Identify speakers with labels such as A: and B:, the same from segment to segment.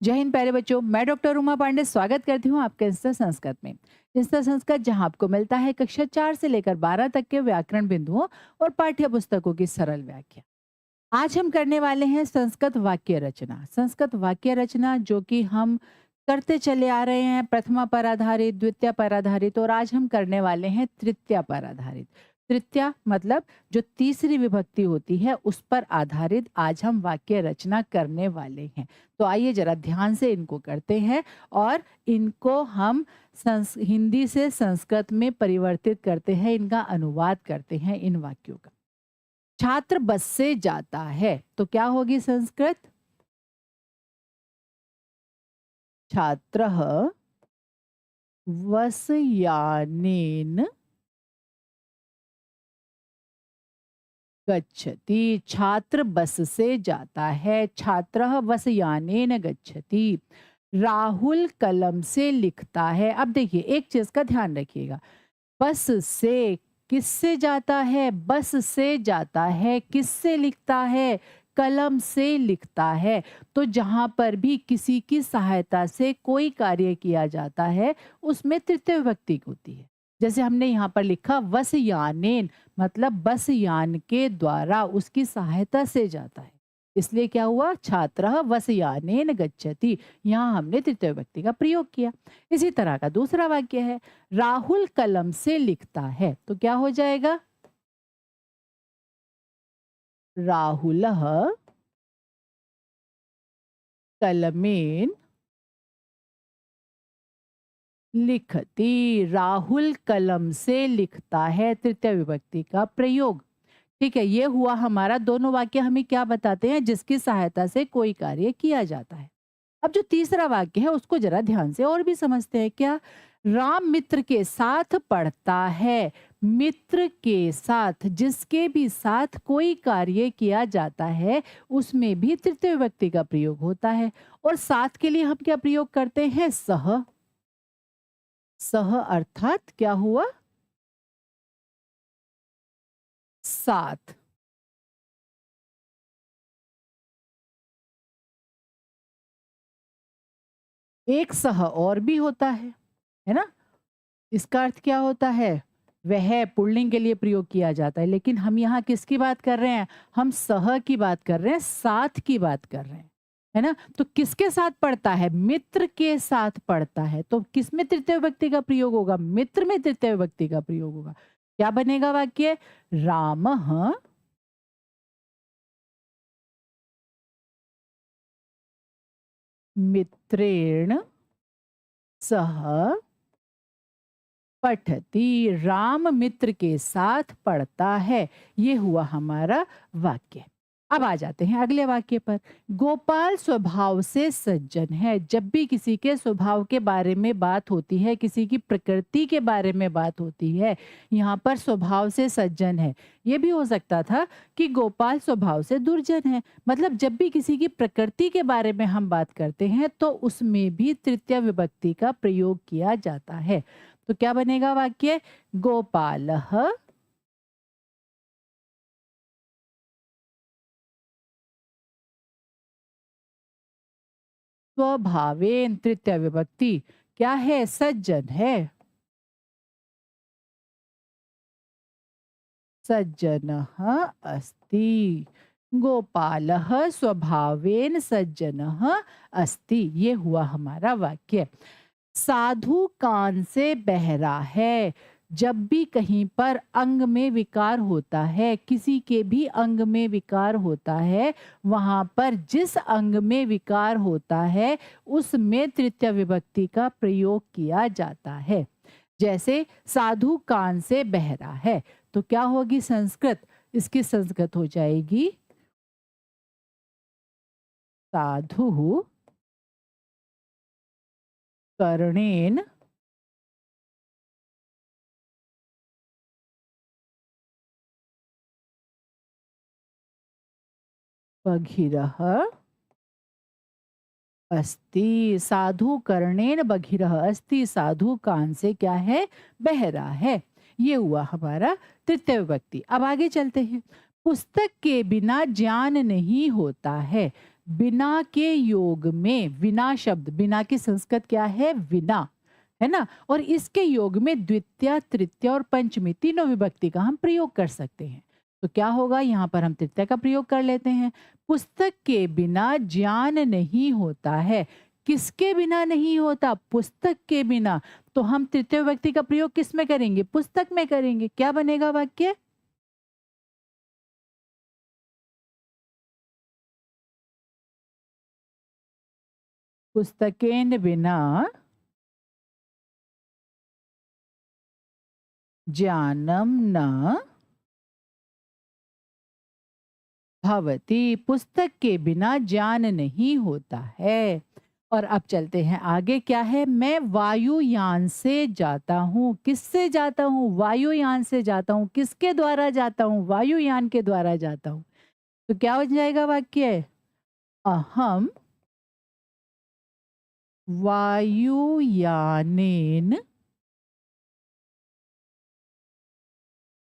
A: जय हिंद प्यारे बच्चों, मैं डॉक्टर उमा पांडे स्वागत करती हूँ आपके इंस्टा संस्कृत में। इंस्टा संस्कृत जहाँ आपको मिलता है कक्षा 4 से लेकर 12 तक के व्याकरण बिंदुओं और पाठ्य पुस्तकों की सरल व्याख्या। आज हम करने वाले हैं संस्कृत वाक्य रचना। संस्कृत वाक्य रचना जो कि हम करते चले आ रहे हैं, प्रथमा पर आधारित, द्वितीय पर आधारित, और आज हम करने वाले हैं तृतीया पर आधारित। तृतीया मतलब जो तीसरी विभक्ति होती है उस पर आधारित आज हम वाक्य रचना करने वाले हैं। तो आइए जरा ध्यान से इनको करते हैं और इनको हम हिंदी से संस्कृत में परिवर्तित करते हैं, इनका अनुवाद करते हैं इन वाक्यों का। छात्र बस से जाता है तो क्या होगी संस्कृत? छात्रः वसयानेन गच्छति। छात्र बस से जाता है। छात्रः वसयानेन गच्छति। राहुल कलम से लिखता है। अब देखिए एक चीज का ध्यान रखिएगा, बस से किससे जाता है? बस से जाता है। किससे लिखता है? कलम से लिखता है। तो जहां पर भी किसी की सहायता से कोई कार्य किया जाता है उसमें तृतीय विभक्ति होती है। जैसे हमने यहाँ पर लिखा वसयानेन, मतलब बस यान के द्वारा, उसकी सहायता से जाता है, इसलिए क्या हुआ? छात्रः वसयानेन गच्छति। यहाँ हमने तृतीय विभक्ति का प्रयोग किया। इसी तरह का दूसरा वाक्य है, राहुल कलम से लिखता है तो क्या हो जाएगा? राहुलः कलमेन लिखति। राहुल कलम से लिखता है, तृतीय विभक्ति का प्रयोग। ठीक है, ये हुआ हमारा। दोनों वाक्य हमें क्या बताते हैं? जिसकी सहायता से कोई कार्य किया जाता है। अब जो तीसरा वाक्य है उसको जरा ध्यान से और भी समझते हैं। क्या? राम मित्र के साथ पढ़ता है। मित्र के साथ, जिसके भी साथ कोई कार्य किया जाता है उसमें भी तृतीय विभक्ति का प्रयोग होता है। और साथ के लिए हम क्या प्रयोग करते हैं? सह। सह अर्थात क्या हुआ? साथ। एक सह और भी होता है ना? इसका अर्थ क्या होता है? वह पुल्लिंग के लिए प्रयोग किया जाता है, लेकिन हम यहाँ किसकी बात कर रहे हैं? हम सह की बात कर रहे हैं, साथ की बात कर रहे हैं, है ना? तो किसके साथ पढ़ता है? मित्र के साथ पढ़ता है। तो किस में तृतीय विभक्ति का प्रयोग होगा? मित्र में तृतीय विभक्ति का प्रयोग होगा। क्या बनेगा वाक्य? रामः मित्रेण सह पठती। राम मित्र के साथ पढ़ता है। ये हुआ हमारा वाक्य। अब आ जाते हैं अगले वाक्य पर। गोपाल स्वभाव से सज्जन है। जब भी किसी के स्वभाव के बारे में बात होती है, किसी की प्रकृति के बारे में बात होती है, यहाँ पर स्वभाव से सज्जन है। ये भी हो सकता था कि गोपाल स्वभाव से दुर्जन है। मतलब जब भी किसी की प्रकृति के बारे में हम बात करते हैं तो उसमें भी तृतीय विभक्ति का प्रयोग किया जाता है। तो क्या बनेगा वाक्य? गोपालः स्वभावेन, तृतीय विभक्ति क्या है? सज्जन है। सज्जनः अस्ति। गोपालः स्वभावेन सज्जनः अस्ति। ये हुआ हमारा वाक्य। साधु कान से बहरा है। जब भी कहीं पर अंग में विकार होता है, किसी के भी अंग में विकार होता है, वहां पर जिस अंग में विकार होता है उसमें तृतीय विभक्ति का प्रयोग किया जाता है। जैसे साधु कान से बहरा है तो क्या होगी संस्कृत? इसकी संस्कृत हो जाएगी साधु कर्णेन बधिरः अस्ति। साधु कर्णेन बधिरः अस्ति। साधु कान से क्या है? बहरा है। ये हुआ हमारा तृतीय विभक्ति। अब आगे चलते हैं। पुस्तक के बिना ज्ञान नहीं होता है। बिना के योग में, विना शब्द, बिना की संस्कृत क्या है? विना, है ना? और इसके योग में द्वितीया, तृतीया और पंचमी तीनों विभक्ति का हम प्रयोग कर सकते हैं। तो क्या होगा? यहाँ पर हम तृतीया का प्रयोग कर लेते हैं। पुस्तक के बिना ज्ञान नहीं होता है। किसके बिना नहीं होता? पुस्तक के बिना। तो हम तृतीय विभक्ति का प्रयोग किस में करेंगे? पुस्तक में करेंगे। क्या बनेगा वाक्य? पुस्तकेन बिना ज्ञानम न भवति। पुस्तक के बिना ज्ञान नहीं होता है। और अब चलते हैं आगे, क्या है? मैं वायुयान से जाता हूँ। किससे जाता हूँ? वायुयान से जाता हूँ। किसके द्वारा जाता हूँ? वायुयान के द्वारा जाता हूँ। तो क्या हो जाएगा वाक्य? अहम वायुयानेन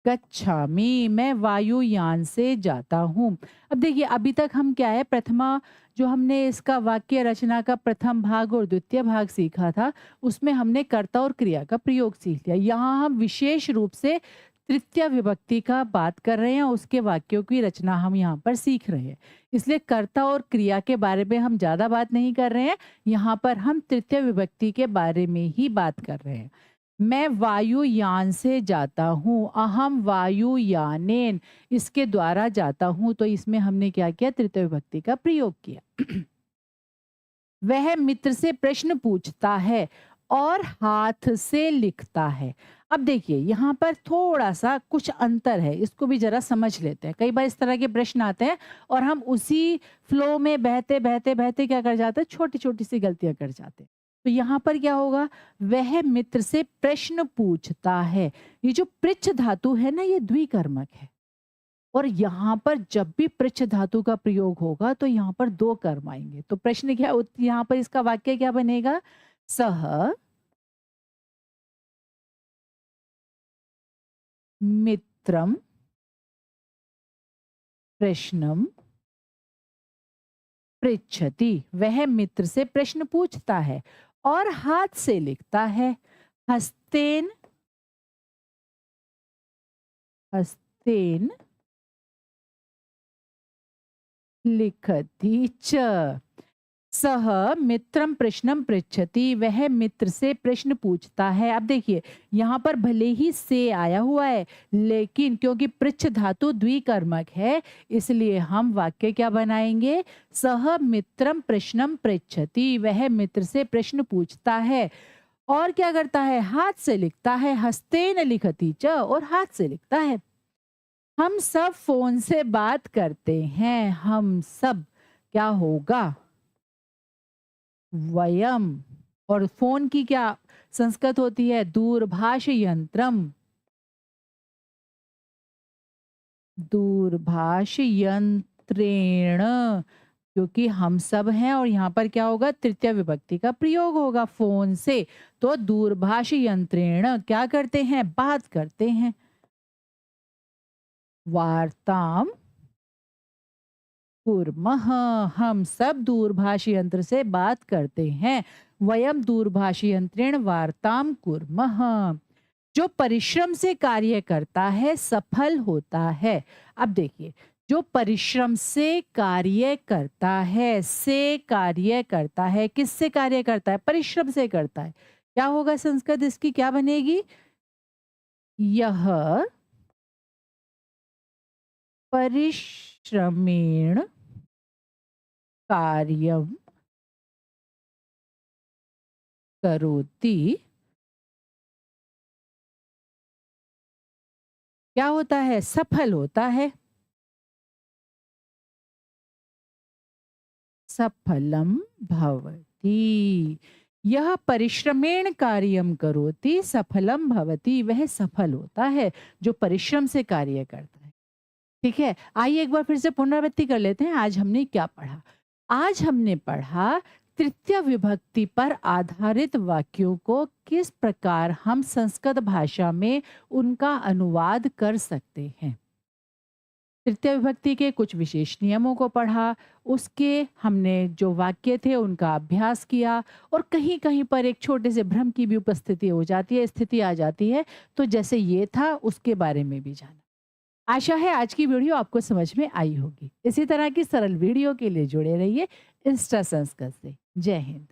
A: गच्छामि। मैं वायुयान से जाता हूँ। अब देखिए, अभी तक हम क्या है, प्रथमा जो हमने इसका वाक्य रचना का प्रथम भाग और द्वितीय भाग सीखा था, उसमें हमने कर्ता और क्रिया का प्रयोग सीख लिया। यहाँ हम विशेष रूप से तृतीय विभक्ति का बात कर रहे हैं, उसके वाक्यों की रचना हम यहाँ पर सीख रहे हैं। इसलिए कर्ता और क्रिया के बारे में हम ज्यादा बात नहीं कर रहे हैं, यहाँ पर हम तृतीय विभक्ति के बारे में ही बात कर रहे हैं। मैं वायुयान से जाता हूँ। अहम वायुयानेन, इसके द्वारा जाता हूँ। तो इसमें हमने क्या किया? तृतीय विभक्ति का प्रयोग किया। वह मित्र से प्रश्न पूछता है और हाथ से लिखता है। अब देखिए, यहाँ पर थोड़ा सा कुछ अंतर है, इसको भी जरा समझ लेते हैं। कई बार इस तरह के प्रश्न आते हैं और हम उसी फ्लो में बहते बहते बहते क्या कर जाते हैं? छोटी छोटी सी गलतियां कर जाते हैं। तो यहाँ पर क्या होगा? वह मित्र से प्रश्न पूछता है। ये जो पृच्छ धातु है ना, ये द्विकर्मक है। और यहाँ पर जब भी पृच्छ धातु का प्रयोग होगा तो यहाँ पर दो कर्म आएंगे। तो प्रश्न क्या, यहाँ पर इसका वाक्य क्या बनेगा? सह मित्रम प्रश्नम पृच्छति। वह मित्र से प्रश्न पूछता है और हाथ से लिखता है। हस्तेन, हस्तेन लिखति च। सह मित्रम प्रश्नम पृच्छति। वह मित्र से प्रश्न पूछता है। अब देखिए, यहाँ पर भले ही से आया हुआ है, लेकिन क्योंकि पृच्छ धातु द्विकर्मक है, इसलिए हम वाक्य क्या बनाएंगे? सह मित्रम प्रश्नम पृच्छति। वह मित्र से प्रश्न पूछता है और क्या करता है? हाथ से लिखता है। हस्तेन लिखति च, और हाथ से लिखता है। हम सब फोन से बात करते हैं। हम सब क्या होगा? वयम। और फोन की क्या संस्कृत होती है? दूरभाष यंत्रम। दूरभाष यंत्रेण, क्योंकि हम सब हैं और यहाँ पर क्या होगा? तृतीय विभक्ति का प्रयोग होगा, फोन से। तो दूरभाष यंत्रेण क्या करते हैं? बात करते हैं। वार्ताम कुर्मः। हम सब दूरभाष यंत्र से बात करते हैं। वयम दूरभाष यंत्रेण वार्ताम कुर्मः। जो परिश्रम से कार्य करता है सफल होता है। अब देखिए, जो परिश्रम से कार्य करता है, से कार्य करता है, किससे कार्य करता है? परिश्रम से करता है। क्या होगा संस्कृत इसकी? क्या बनेगी? यह परिश्रमेण कार्यम करोति। क्या होता है? सफल होता है। सफलम भवति। यह परिश्रमेण कार्यम करोति सफलम भवति। वह सफल होता है जो परिश्रम से कार्य करता है। ठीक है, आइए एक बार फिर से पुनरावृत्ति कर लेते हैं। आज हमने क्या पढ़ा? आज हमने पढ़ा तृतीय विभक्ति पर आधारित वाक्यों को किस प्रकार हम संस्कृत भाषा में उनका अनुवाद कर सकते हैं। तृतीय विभक्ति के कुछ विशेष नियमों को पढ़ा, उसके हमने जो वाक्य थे उनका अभ्यास किया और कहीं-कहीं पर एक छोटे से भ्रम की भी उपस्थिति हो जाती है, स्थिति आ जाती है, तो जैसे ये था उसके बारे में भी जाना। आशा है आज की वीडियो आपको समझ में आई होगी। इसी तरह की सरल वीडियो के लिए जुड़े रहिए इंस्टा संस्कृत से। जय हिंद।